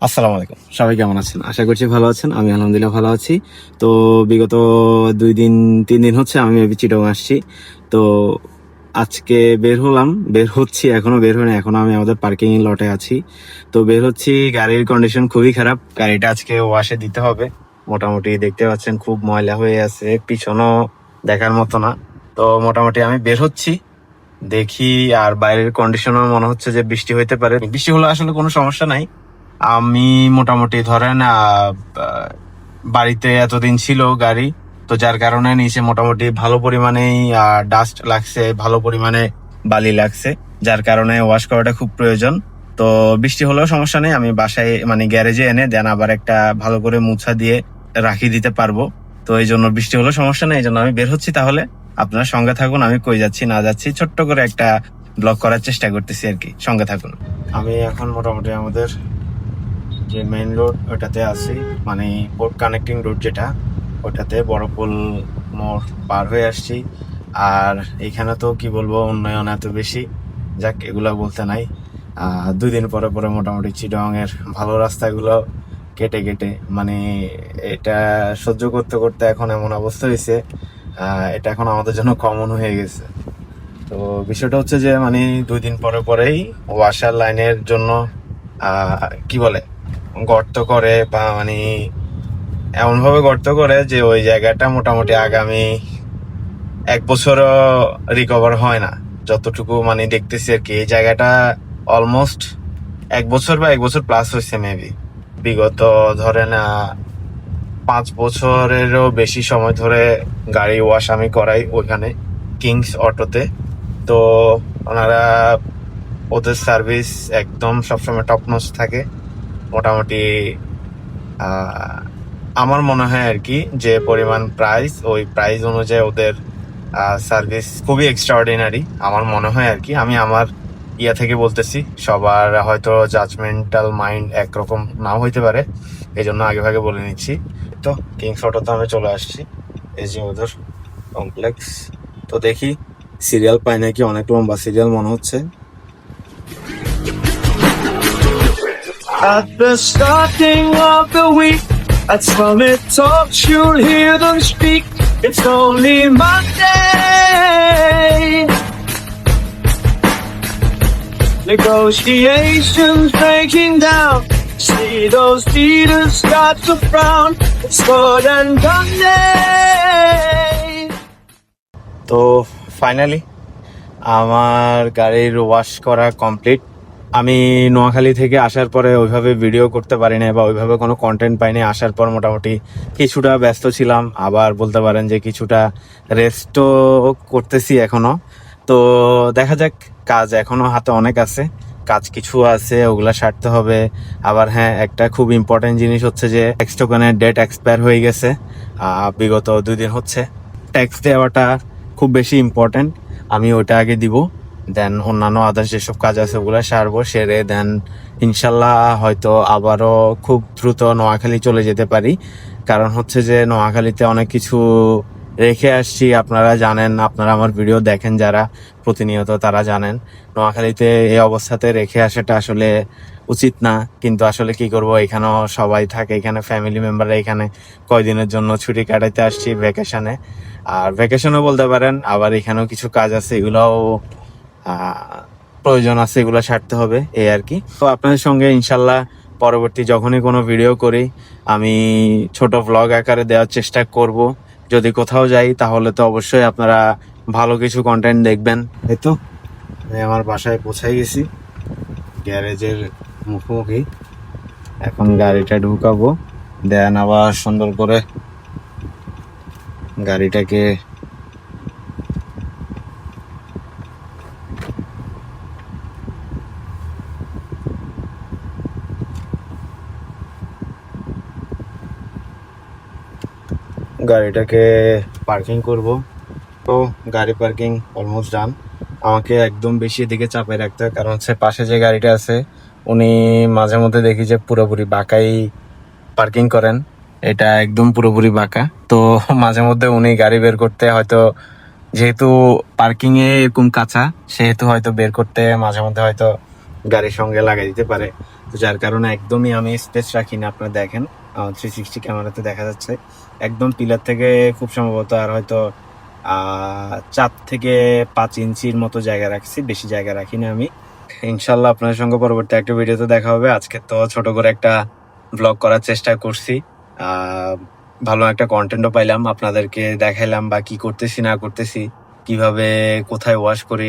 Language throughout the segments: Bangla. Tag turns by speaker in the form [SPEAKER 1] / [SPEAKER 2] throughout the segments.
[SPEAKER 1] আসসালামু আলাইকুম, সবাই কেমন আছেন? আশা করছি ভালো আছেন। আমি আলহামদুলিল্লাহ ভালো আছি। তো বিগত 2-3 দিন হচ্ছে আমি চিটাগাং আসছি। তো আজকে বের হচ্ছি, এখনো বের হয়নি, এখনো আমি আমাদের পার্কিং লটে আছি। তো বের হচ্ছি, গাড়ির কন্ডিশন খুবই খারাপ। গাড়িটা আজকে ওয়াশে দিতে হবে। মোটামুটি দেখতে পাচ্ছেন খুব ময়লা হয়ে আছে, পিছনও দেখার মতো না। তো মোটামুটি আমি বের হচ্ছি, দেখি। আর বাইরের কন্ডিশনও মনে হচ্ছে যে বৃষ্টি হইতে পারে। বৃষ্টি হলে আসলে কোনো সমস্যা নাই। আমি মোটামুটি ধরেন বাড়িতে এতদিন ছিল গাড়ি, তো যার কারণে নিচে মোটামুটি ভালো পরিমাণেই ডাস্ট লাগছে, ভালো পরিমাণে বালি লাগছে, যার কারণে ওয়াশ করাটা খুব প্রয়োজন। তো বৃষ্টি হলেও সমস্যা নেই, আমি বাসায় মানে গ্যারেজে এনে দেন আবার একটা ভালো করে মুছা দিয়ে রাখি দিতে পারবো। তো এই জন্য বৃষ্টি হলেও সমস্যা নেই, এই জন্য আমি বের হচ্ছি। তাহলে আপনারা সঙ্গে থাকুন, আমি কই যাচ্ছি না যাচ্ছি ছোট্ট করে একটা ব্লগ করার চেষ্টা করতেছি আর কি, সঙ্গে থাকুন। আমি এখন মোটামুটি আমাদের যে মেইন রোড ওটাতে আছি, মানে বোট কানেক্টিং রোড যেটা, ওটাতে বড়পুল মোড় পার হয়ে আসছি। আর এখানে তো কি বলবো, উন্নয়ন এত বেশি, যাক এগুলা বলতে নাই। 2 দিন পরে পরে মোটামুটি চিটাগাং এর ভালো রাস্তাগুলো কেটে কেটে মানে এটা সহ্য করতে করতে এখন এমন অবস্থা হয়েছে, এটা এখন আমাদের জন্য কমন হয়ে গেছে। তো বিষয়টা হচ্ছে যে মানে 2 দিন পরে পরেই ওয়াশার লাইনের জন্য কি বলে গর্ত করে, বা মানে এমন ভাবে গর্ত করে যে ওই জায়গাটা মোটামুটি আগামী 1 বছরও রিকভার হয় না, যতটুকু মানে দেখতেছি আর কি। এই জায়গাটা অলমোস্ট 1 বছর বা 1 বছর প্লাস হয়েছে মেবি, বিগত ধরেন 5 বছরেরও বেশি সময় ধরে গাড়ি ওয়াশ আমি করাই ওইখানে কিংস অটোতে। তো ওনারা, ওদের সার্ভিস একদম সবসময় টপ নচ থাকে। মোটামুটি আমার মনে হয় আর কি, যে পরিমাণ প্রাইস, ওই প্রাইস অনুযায়ী ওদের সার্ভিস খুবই এক্সট্রাঅর্ডিনারি আমার মনে হয় আর কি। আমি আমার ইয়া থেকে বলতেছি, সবার হয়তো জাজমেন্টাল মাইন্ড একরকম নাও হইতে পারে, এই জন্য আগে ভাগে বলে নিচ্ছি। তো কিংস অটোতে আমি চলে আসছি, এই যে ওদের কমপ্লেক্স। তো দেখি সিরিয়াল পাই নাকি, অনেক লম্বা সিরিয়াল মনে হচ্ছে।
[SPEAKER 2] At the starting of the week, at Summit Talks, you'll hear them speak. It's only Monday. Negotiations breaking down. See those leaders start to frown. It's good and done.
[SPEAKER 1] তো ফাইনালি আমার গাড়ির ওয়াশ করা কমপ্লিট। আমি নোয়াখালী থেকে আসার পরে ওইভাবে ভিডিও করতে পারি না, বা ওইভাবে কোনো কন্টেন্ট পাইনি। আসার পর মোটামুটি কিছুটা ব্যস্ত ছিলাম, আবার বলতে পারেন যে কিছুটা রেস্টও করতেছি এখনো। তো দেখা যাক, কাজ এখনো হাতে অনেক আছে, কাজ কিছু আছে, ওগুলা সারতে হবে। আবার হ্যাঁ, একটা খুব ইম্পর্টেন্ট জিনিস হচ্ছে যে ট্যাক্স টোকেনের ডেট এক্সপায়ার হয়ে গেছে বিগত 2 দিন হচ্ছে। ট্যাক্স দেওয়াটা খুব বেশি ইম্পর্টেন্ট, আমি ওইটা আগে দিব, দেন অন্যান্য আদার্স যেসব কাজ আছে ওগুলো সারবো, সেরে দেন ইনশাল্লাহ হয়তো আবারও খুব দ্রুত নোয়াখালী চলে যেতে পারি। কারণ হচ্ছে যে নোয়াখালীতে অনেক কিছু রেখে আসছি, আপনারা জানেন, আপনারা আমার ভিডিও দেখেন যারা প্রতিনিয়ত, তারা জানেন নোয়াখালীতে এই অবস্থাতে রেখে আসাটা আসলে উচিত না। কিন্তু আসলে কি করব, এখানেও সবাই থাকে, এখানে ফ্যামিলি মেম্বাররা এখানে কয়দিনের জন্য ছুটি কাটাইতে আসছি ভ্যাকেশনে। আর ভ্যাকেশনও বলতে পারেন, আবার এখানেও কিছু কাজ আছে, এগুলোও প্রয়োজন আছে, এগুলো সারতে হবে, এই আর কি। তো আপনাদের সঙ্গে ইনশাল্লাহ পরবর্তী যখনই কোনো ভিডিও করি আমি ছোট ভ্লগ আকারে দেওয়ার চেষ্টা করব। যদি কোথাও যাই তাহলে তো অবশ্যই আপনারা ভালো কিছু কন্টেন্ট দেখবেন। এই তো আমি আমার বাসায় পৌঁছাই গেছি, গ্যারেজের মুখোমুখি। এখন গাড়িটা ঢুকাবো, দেন আবার সুন্দর করে গাড়িটাকে পার্কিং করব। তো গাড়ি পার্কিং অলমোস্ট ডান। আমাকে একদম বেশি এদিকে চাপে রাখতে হয়, কারণ হচ্ছে পাশে যে গাড়িটা আছে উনি মাঝে মধ্যে দেখি যে পুরোপুরি বাঁকাই পার্কিং করেন, এটা একদম পুরোপুরি বাঁকা। তো মাঝে মধ্যে উনি গাড়ি বের করতে হয়তো, যেহেতু পার্কিং এ এরকম কাঁচা, সেহেতু হয়তো বের করতে মাঝে মধ্যে হয়তো গাড়ির সঙ্গে লাগাই দিতে পারে। তো যার কারণে একদমই আমি স্পেস রাখি না। আপনারা দেখেন 360 ক্যামেরাতে দেখা যাচ্ছে একদম পিলার থেকে খুব সম্ভবত আর হয়তো 4 থেকে 5 ইঞ্চির মতো জায়গা রাখছি, বেশি জায়গা রাখি না আমি। ইনশাল্লাহ আপনাদের সঙ্গে পরবর্তী একটা ভিডিওতে দেখা হবে। আজকে তো ছোট করে একটা ব্লগ করার চেষ্টা করছি, ভালো একটা কন্টেন্টও পাইলাম, আপনাদেরকে দেখাইলাম বা কি করতেছি না করতেছি, কিভাবে কোথায় ওয়াশ করি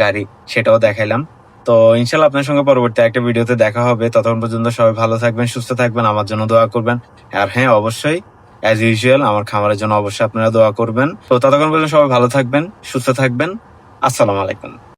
[SPEAKER 1] গাড়ি সেটাও দেখাইলাম। তো ইনশাল্লাহ আপনার সঙ্গে পরবর্তী একটা ভিডিওতে দেখা হবে। ততক্ষণ পর্যন্ত সবাই ভালো থাকবেন, সুস্থ থাকবেন, আমার জন্য দোয়া করবেন। আর হ্যাঁ, অবশ্যই অ্যাজ ইউজুয়াল আমার খামারের জন্য অবশ্যই আপনারা দোয়া করবেন। তো ততক্ষণ পর্যন্ত সবাই ভালো থাকবেন, সুস্থ থাকবেন। আসসালামু আলাইকুম।